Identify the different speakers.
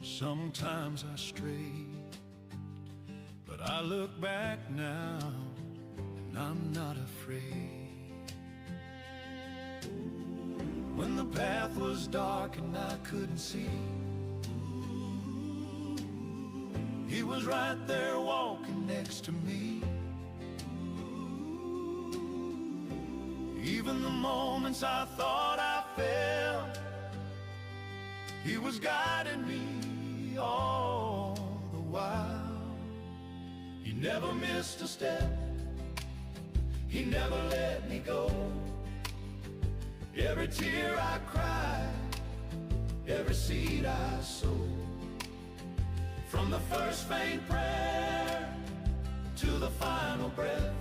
Speaker 1: Sometimes I stray, but I look back now and I'm not afraid. When the path was dark and I couldn't see, He was right there walking next to me. Even the moments I thought I failed, He was guiding me all the while. He never missed a step, He never let me go. Every tear I cried, every seed I sowed, from the first faint prayer to the final breath,